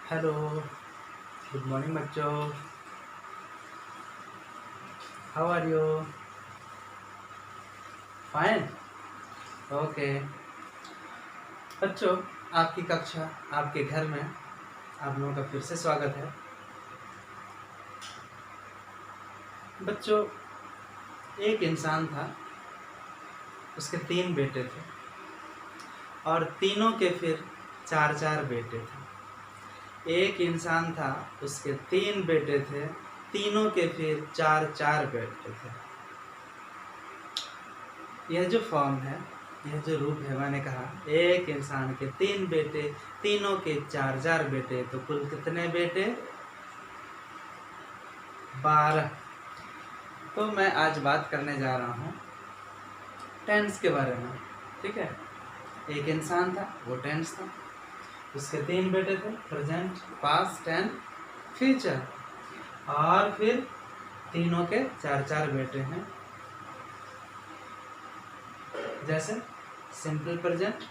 Hello, good morning बच्चों। How are you? Fine. Okay बच्चों, आपकी कक्षा आपके घर में आप लोगों का फिर से स्वागत है। बच्चों, एक इंसान था, उसके 3 बेटे थे और तीनों के फिर 4-4 बेटे थे। एक इंसान था, उसके 3 बेटे थे, तीनों के फिर 4-4 बेटे थे। यह जो फॉर्म है, यह जो रूप है, मैंने कहा एक इंसान के 3 बेटे, तीनों के 4-4 बेटे, तो कुल कितने बेटे? 12। तो मैं आज बात करने जा रहा हूँ टेंस के बारे में। ठीक है, एक इंसान था, वो टेंस था, उसके 3 बेटे थे, प्रेजेंट, पास्ट एंड फ्यूचर, और फिर तीनों के 4-4 बेटे हैं। जैसे simple present,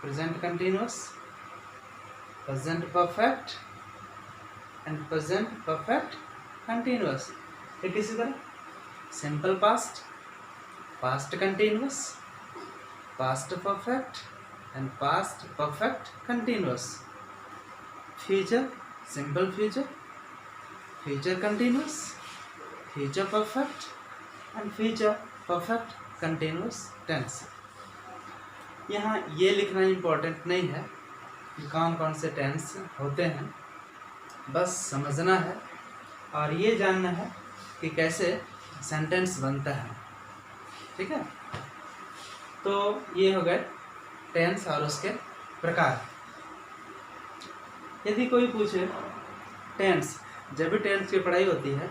present continuous, present perfect and present perfect continuous. फिर किसी तरह simple past, past continuous, past perfect and past perfect continuous. Future, simple future, future continuous, future perfect and future perfect continuous tense. यहाँ ये लिखना important नहीं है कि कौन कौन से टेंस होते हैं, बस समझना है और ये जानना है कि कैसे सेंटेंस बनता है। ठीक है, तो ये हो गए टेंस और उसके प्रकार। यदि कोई पूछे टेंस, जब भी टेंस की पढ़ाई होती है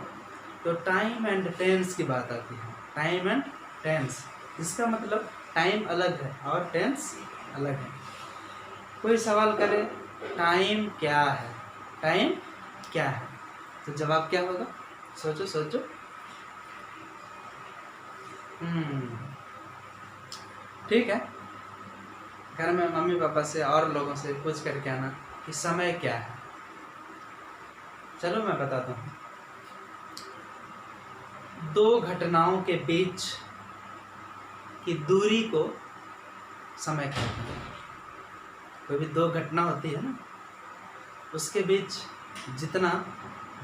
तो टाइम एंड टेंस की बात आती है। टाइम एंड टेंस, इसका मतलब टाइम अलग है और टेंस अलग है। कोई सवाल करे टाइम क्या है, टाइम क्या है, तो जवाब क्या होगा? सोचो सोचो। ठीक है, घर में मम्मी पापा से और लोगों से पूछ करके आना कि समय क्या है। चलो मैं बताता हूँ। 2 घटनाओं के बीच की दूरी को समय कहते हैं। कोई भी 2 घटना होती है ना, उसके बीच जितना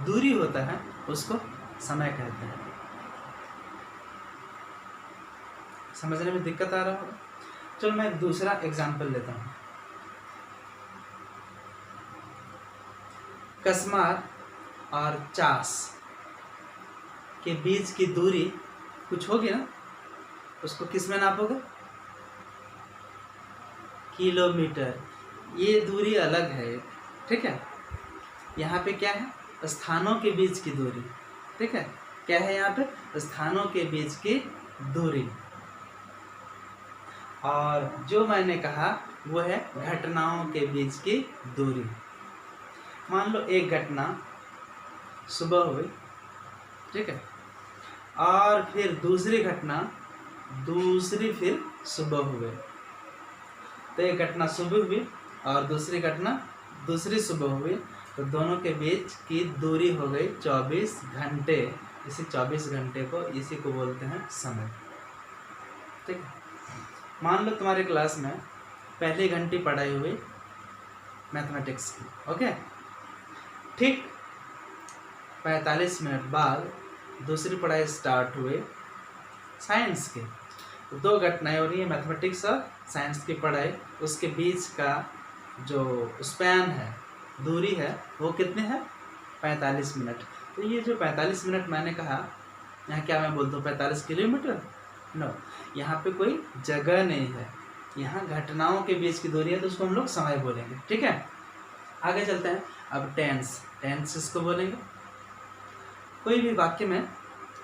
दूरी होता है उसको समय कहते हैं। समझने में दिक्कत आ रहा होगा? चलो मैं एक दूसरा एग्जाम्पल लेता हूँ। कसमार और चास के बीच की दूरी कुछ होगी ना, उसको किस में नापोगे? किलोमीटर। ये दूरी अलग है। ठीक है, यहाँ पे क्या है? स्थानों के बीच की दूरी। ठीक है, क्या है यहाँ पे? स्थानों के बीच की दूरी। और जो मैंने कहा वो है घटनाओं के बीच की दूरी। मान लो एक घटना सुबह हुई, ठीक है, और फिर दूसरी घटना दूसरी फिर सुबह हुई। तो एक घटना सुबह हुई और दूसरी घटना दूसरी सुबह हुई, तो दोनों के बीच की दूरी हो गई 24 घंटे। इसी 24 घंटे को इसी को बोलते हैं समय। ठीक है, मान लो तुम्हारी क्लास में पहली घंटी पढ़ाई हुई मैथमेटिक्स की, ओके, ठीक 45 मिनट बाद दूसरी पढ़ाई स्टार्ट हुई साइंस की। तो 2 घटनाएं हो रही है, मैथमेटिक्स और साइंस की पढ़ाई। उसके बीच का जो स्पैन है, दूरी है, वो कितनी है? 45 मिनट। तो ये जो 45 मिनट मैंने कहा, यहाँ क्या मैं बोलता हूँ 45 किलोमीटर? नो, यहाँ पे कोई जगह नहीं है, यहाँ घटनाओं के बीच की दूरी है, तो उसको हम लोग समय बोलेंगे। ठीक है, आगे चलते हैं। अब टेंस, टेंस इसको बोलेंगे। कोई भी वाक्य में,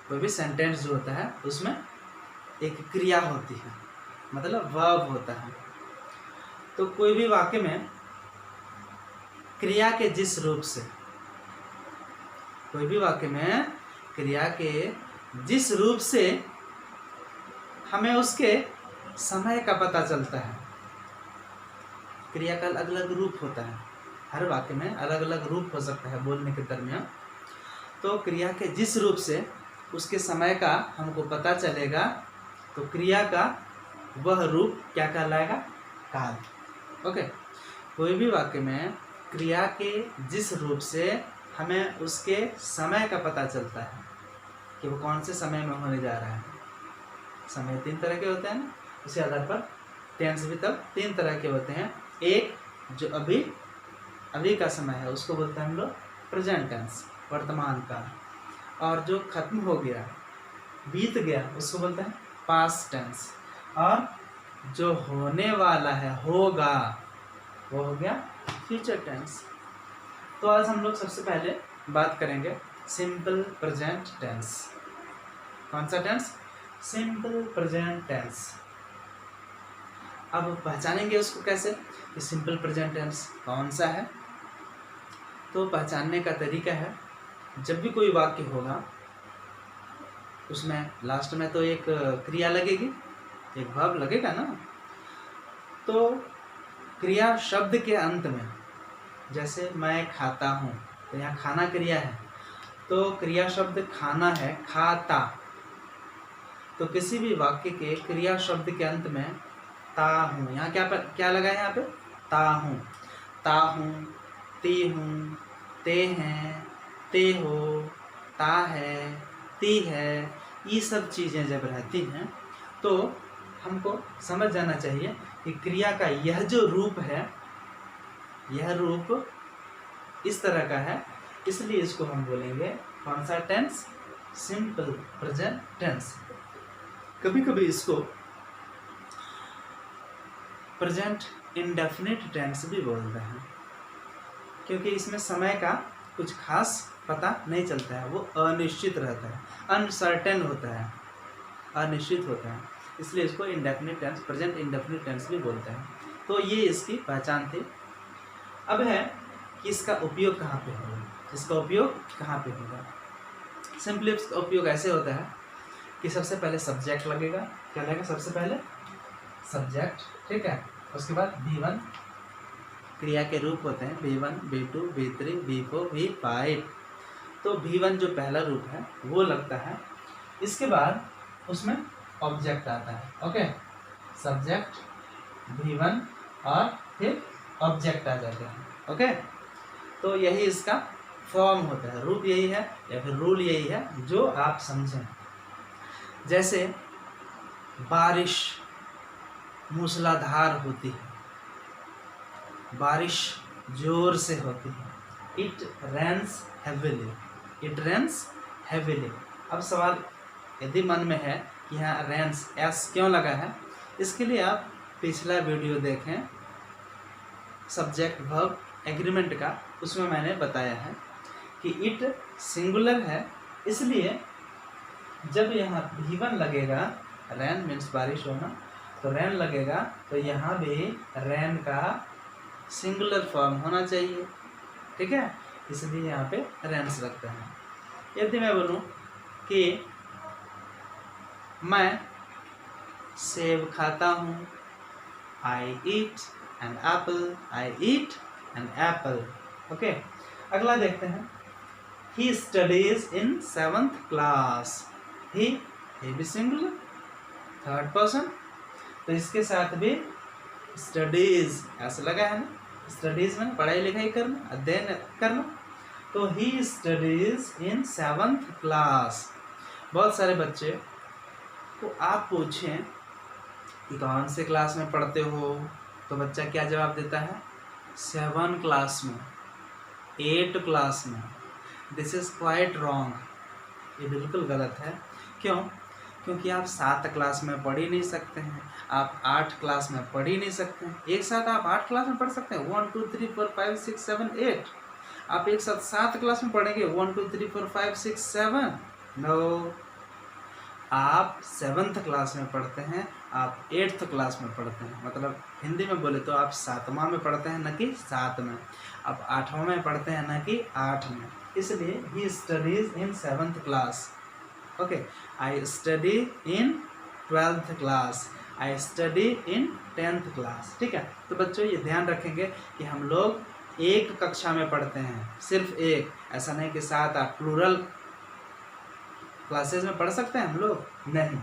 कोई भी सेंटेंस जो होता है उसमें एक क्रिया होती है, मतलब वर्ब होता है। तो कोई भी वाक्य में क्रिया के जिस रूप से, कोई भी वाक्य में क्रिया के जिस रूप से हमें उसके समय का पता चलता है, क्रिया का अलग अलग रूप होता है, हर वाक्य में अलग अलग रूप हो सकता है बोलने के दरमियान। तो क्रिया के जिस रूप से उसके समय का हमको पता चलेगा, तो क्रिया का वह रूप क्या कहलाएगा? काल। ओके, कोई भी वाक्य में क्रिया के जिस रूप से हमें उसके समय का पता चलता है कि वो कौन से समय में होने जा रहा है। समय 3 तरह के होते हैं ना, उसी आधार पर टेंस भी तब 3 तरह के होते हैं। एक जो अभी का समय है उसको बोलते हैं हम लोग प्रेजेंट टेंस, वर्तमान काल, और जो खत्म हो गया, बीत गया, उसको बोलते हैं पास्ट टेंस, और जो होने वाला है, होगा, वो हो गया फ्यूचर टेंस। तो आज हम लोग सबसे पहले बात करेंगे सिंपल प्रेजेंट टेंस। कौन सा टेंस? Simple present tense. अब पहचानेंगे उसको कैसे कि सिंपल प्रेजेंट टेंस कौन सा है। तो पहचानने का तरीका है, जब भी कोई वाक्य होगा उसमें लास्ट में तो एक क्रिया लगेगी, एक वर्ब लगेगा ना। तो क्रिया शब्द के अंत में, जैसे मैं खाता हूँ, तो यहाँ खाना क्रिया है, तो क्रिया शब्द खाना है, खाता। तो किसी भी वाक्य के क्रिया शब्द के अंत में ता हूँ, यहाँ क्या लगा है? यहाँ पे ता हूँ, ता हूँ, ती हूँ, ते हैं, ते हो, ता है, ती है, ये सब चीज़ें जब रहती हैं तो हमको समझ जाना चाहिए कि क्रिया का यह जो रूप है, यह रूप इस तरह का है, इसलिए इसको हम बोलेंगे कौन सा टेंस? Simple present tense. कभी कभी इसको प्रेजेंट इंडेफिनिट टेंस भी बोलते हैं, क्योंकि इसमें समय का कुछ खास पता नहीं चलता है, वो अनिश्चित रहता है, अनसर्टेन होता है, अनिश्चित होता है, इसलिए इसको indefinite tense, present indefinite tense भी बोलते हैं। तो ये इसकी पहचान थी। अब है कि इसका उपयोग कहाँ पे होगा, इसका उपयोग कहाँ पे होगा। सिंपली इसका उपयोग ऐसे होता है कि सबसे पहले सब्जेक्ट लगेगा। क्या लगेगा? सबसे पहले सब्जेक्ट, ठीक है। उसके बाद V1 क्रिया के रूप होते हैं, V1, V2, V3, V4, V5। तो V1 जो पहला रूप है वो लगता है। इसके बाद उसमें ऑब्जेक्ट आता है, ओके, सब्जेक्ट, V1 और फिर ऑब्जेक्ट आ जाते हैं, ओके। तो यही इसका फॉर्म होता है, रूप यही है या फिर रूल यही है जो आप समझें। जैसे बारिश मूसलाधार होती है, बारिश जोर से होती है, it rains heavily, it rains heavily. अब सवाल यदि मन में है कि यहाँ रेन्स एस क्यों लगा है, इसके लिए आप पिछला वीडियो देखें सब्जेक्ट वर्ब एग्रीमेंट का, उसमें मैंने बताया है कि इट सिंगुलर है, इसलिए जब यहाँ V1 लगेगा, रैन मीन्स बारिश होना, तो रैन लगेगा तो यहाँ भी रैन का सिंगुलर फॉर्म होना चाहिए, ठीक है, इसलिए यहाँ पे रैन्स लगता है। यदि मैं बोलूँ कि मैं सेब खाता हूँ, I eat an apple, I eat an apple, okay. अगला देखते हैं, he studies in 7th class, he भी सिंगुलर, थर्ड पर्सन, तो इसके साथ भी स्टडीज ऐसा लगा है ना, स्टडीज में पढ़ाई लिखाई करना, अध्ययन करना, तो he studies in 7th class। बहुत सारे बच्चे को आप पूछें कि कौन से क्लास में पढ़ते हो, तो बच्चा क्या जवाब देता है? 7 क्लास में, 8 क्लास में। दिस इज़ क्वाइट रॉन्ग, ये बिल्कुल गलत है। क्यों? क्योंकि आप 7 क्लास में पढ़ ही नहीं सकते हैं, आप 8 क्लास में पढ़ ही नहीं सकते हैं। एक साथ आप 8 क्लास में पढ़ सकते हैं, 1 2 3 4 5 6 7 8। आप एक साथ 7 क्लास में पढ़ेंगे, 1 2 3 4 5 6 7, नो। आप 7th क्लास में पढ़ते हैं, आप 8th क्लास में पढ़ते हैं, मतलब हिंदी में बोले तो आप 7वां में पढ़ते हैं न कि 7 में, आप 8वां में पढ़ते हैं न कि 8 में, इसलिए he studies in 7th class, okay. I study in 12th class, I study in 10th class. ठीक है, तो बच्चों ये ध्यान रखेंगे कि हम लोग एक कक्षा में पढ़ते हैं, सिर्फ एक, ऐसा नहीं कि 7-8 प्लूरल क्लासेस में पढ़ सकते हैं हम लोग, नहीं।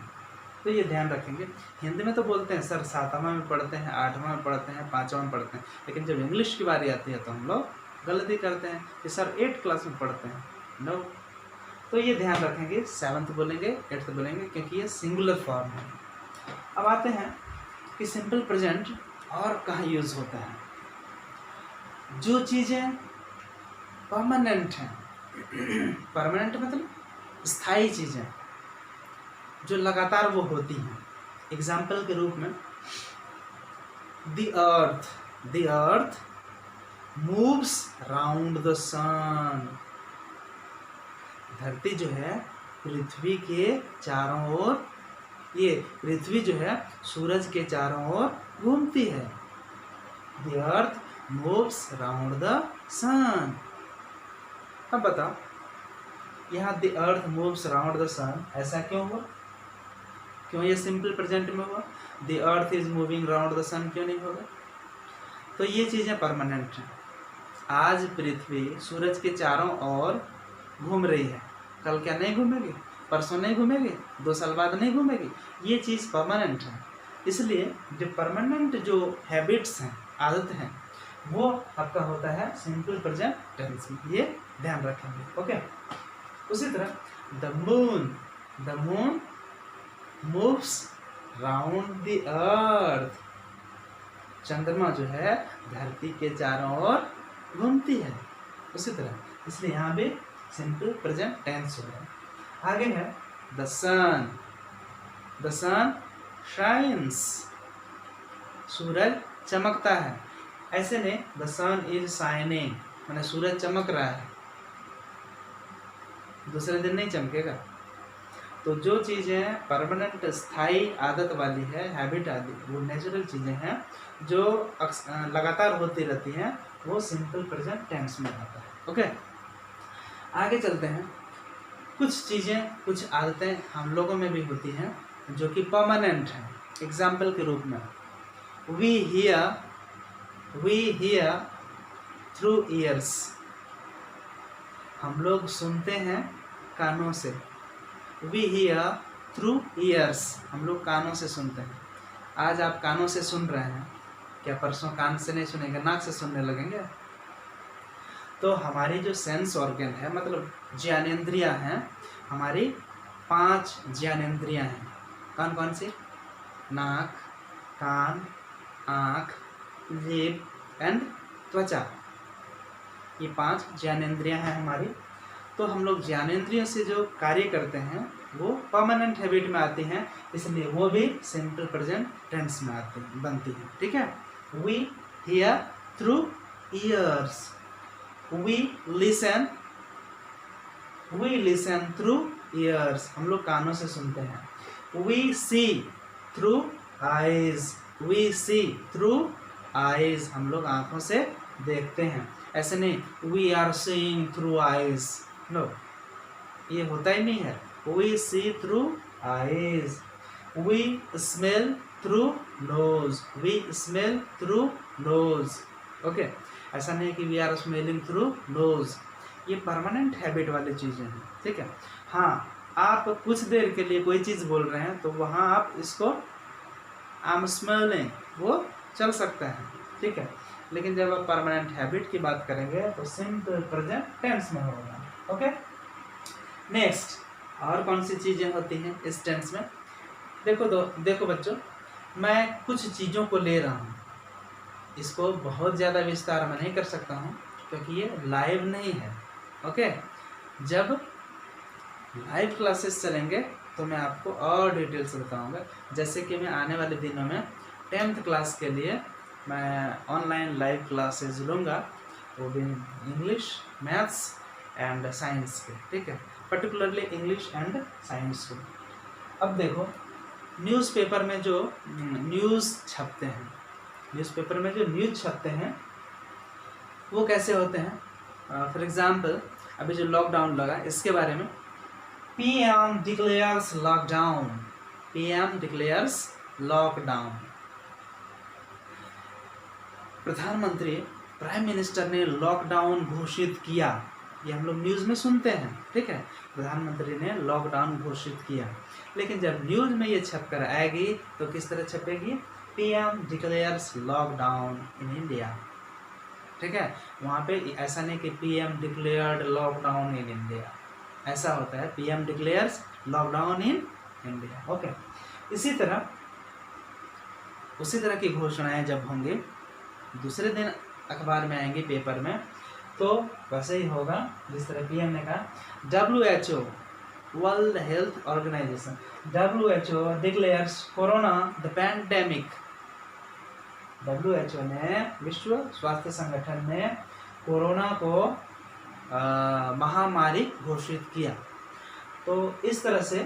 तो ये ध्यान रखेंगे। हिंदी में तो बोलते हैं सर 7वां में पढ़ते हैं, 8वां में पढ़ते हैं, 5वां में पढ़ते हैं, लेकिन जब इंग्लिश की बारी आती है तो हम लोग गलती करते हैं कि सर 8th क्लास में पढ़ते हैं। नो, तो ये ध्यान रखेंगे, 7th बोलेंगे, 8th बोलेंगे, क्योंकि ये सिंगुलर फॉर्म है। अब आते हैं कि सिंपल प्रेजेंट और कहाँ यूज़ होता है। जो चीज़ें परमानेंट हैं, परमानेंट मतलब स्थायी चीज़ें जो लगातार वो होती हैं। एग्जाम्पल के रूप में the earth moves round the sun. धरती जो है पृथ्वी के चारों ओर, ये पृथ्वी जो है सूरज के चारों ओर घूमती है। The earth moves round the sun. अब बताओ, यहाँ the earth moves round the sun ऐसा क्यों हुआ? क्यों ये सिंपल प्रेजेंट में हुआ? The earth is moving round the sun क्यों नहीं होगा? तो ये चीज़ें परमानेंट हैं। आज पृथ्वी सूरज के चारों ओर घूम रही है, कल क्या नहीं घूमेगी? परसों नहीं घूमेगी? 2 साल बाद नहीं घूमेगी? ये चीज़ परमानेंट है। इसलिए जो परमानेंट जो हैबिट्स हैं, आदत हैं, वो आपका होता है सिंपल प्रेजेंट टेंस में। ये ध्यान रखेंगे। ओके, उसी तरह the moon moves round the earth. चंद्रमा जो है धरती के चारों ओर घूमती है। उसी तरह, इसलिए यहाँ भी सिंपल प्रेजेंट टेंस हो रहा है। आगे है द सन शाइन्स। सूरज चमकता है। ऐसे नहीं द सन इज शाइनिंग, माने सूरज चमक रहा है, दूसरे दिन नहीं चमकेगा। तो जो चीज़ें परमानेंट स्थायी आदत वाली है, हैबिट आदि, वो नेचुरल चीज़ें हैं जो लगातार होती रहती हैं, वो सिंपल प्रेजेंट टेंस में आता है। ओके, आगे चलते हैं। कुछ चीज़ें, कुछ आदतें हम लोगों में भी होती हैं जो कि परमानेंट हैं। एग्जाम्पल के रूप में वी हियर थ्रू ईयर्स। हम लोग सुनते हैं कानों से। वी हियर थ्रू ईयर्स, हम लोग कानों से सुनते हैं। आज आप कानों से सुन रहे हैं, क्या परसों कान से नहीं सुनेंगे, नाक से सुनने लगेंगे? तो हमारी जो सेंस ऑर्गन है, मतलब ज्ञानेंद्रियां हैं, हमारी 5 ज्ञानेंद्रियां हैं। कौन कौन सी? नाक, कान, आँख, जीभ एंड त्वचा। ये 5 ज्ञानेंद्रियां हैं हमारी। तो हम लोग ज्ञानेंद्रियों से जो कार्य करते हैं वो परमानेंट हैबिट में आती हैं, इसलिए वो भी सिंपल प्रेजेंट टेंस में आती हैं, बनती हैं। ठीक है, we hear through ears, we listen through ears, हम लोग कानों से सुनते हैं। We see through eyes, we see through eyes, हम लोग आँखों से देखते हैं। ऐसे नहीं we are seeing through eyes, no, ये होता ही नहीं है। We see through eyes. We smell through nose, we smell through nose. Okay, ऐसा नहीं कि we are smelling through nose, ये परमानेंट हैबिट वाली चीज़ें हैं। ठीक है, हाँ, आप कुछ देर के लिए कोई चीज़ बोल रहे हैं तो वहाँ आप इसको आई एम स्मेलिंग, वो चल सकता है। ठीक है, लेकिन जब आप परमानेंट हैबिट की बात करेंगे तो सिंपल प्रेजेंट टेंस में होगा। ओके, नेक्स्ट, और कौन सी चीज़ें होती हैं इस टेंस में? देखो बच्चों, मैं कुछ चीज़ों को ले रहा हूँ, इसको बहुत ज़्यादा विस्तार में नहीं कर सकता हूँ क्योंकि ये लाइव नहीं है। ओके, जब लाइव क्लासेस चलेंगे तो मैं आपको और डिटेल से बताऊँगा। जैसे कि मैं आने वाले दिनों में 10th क्लास के लिए मैं ऑनलाइन लाइव क्लासेस लूँगा, वो भी इंग्लिश, मैथ्स एंड साइंस के। ठीक है, पर्टिकुलरली इंग्लिश एंड साइंस को। अब देखो, न्यूज़पेपर में जो न्यूज़ छपते हैं, न्यूज़पेपर में जो न्यूज़ छपते हैं वो कैसे होते हैं? फॉर एग्जांपल, अभी जो लॉकडाउन लगा इसके बारे में, PM declares lockdown, PM declares lockdown. प्रधानमंत्री प्राइम मिनिस्टर ने लॉकडाउन घोषित किया, ये हम लोग न्यूज़ में सुनते हैं, ठीक है। प्रधानमंत्री ने लॉकडाउन घोषित किया, लेकिन जब न्यूज़ में ये छप कर आएगी तो किस तरह छपेगी? PM declares lockdown in India, ठीक है। वहाँ पे ऐसा नहीं कि PM declared lockdown in India, ऐसा होता है PM declares lockdown in India, okay. उसी तरह की घोषणाएं जब होंगी दूसरे दिन अखबार में आएंगी, पेपर में, तो वैसे ही होगा जिस तरह पीएम ने कहा। WHO world health organisation WHO declares corona the pandemic. WHO ने, विश्व स्वास्थ्य संगठन ने कोरोना को महामारी घोषित किया। तो इस तरह से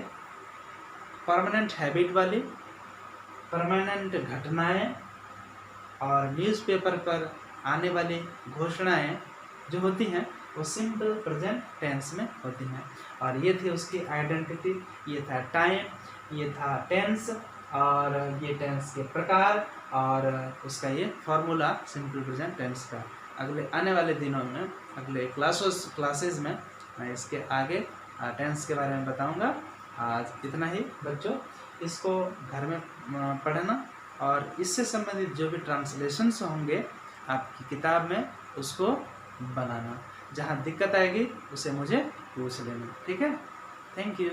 परमानेंट हैबिट वाली, परमानेंट घटनाएं और न्यूज़पेपर पर आने वाली घोषणाएं जो होती हैं वो सिंपल प्रेजेंट टेंस में होती हैं। और ये थी उसकी आइडेंटिटी, ये था टाइम, ये था टेंस, और ये टेंस के प्रकार, और उसका ये फॉर्मूला सिंपल प्रेजेंट टेंस का। अगले आने वाले दिनों में, अगले क्लासेस में मैं इसके आगे टेंस के बारे में बताऊंगा। आज इतना ही बच्चों, इसको घर में पढ़ना और इससे संबंधित जो भी ट्रांसलेशंस होंगे आपकी किताब में उसको बनाना। जहाँ दिक्कत आएगी उसे मुझे पूछ लेना, ठीक है। Thank you.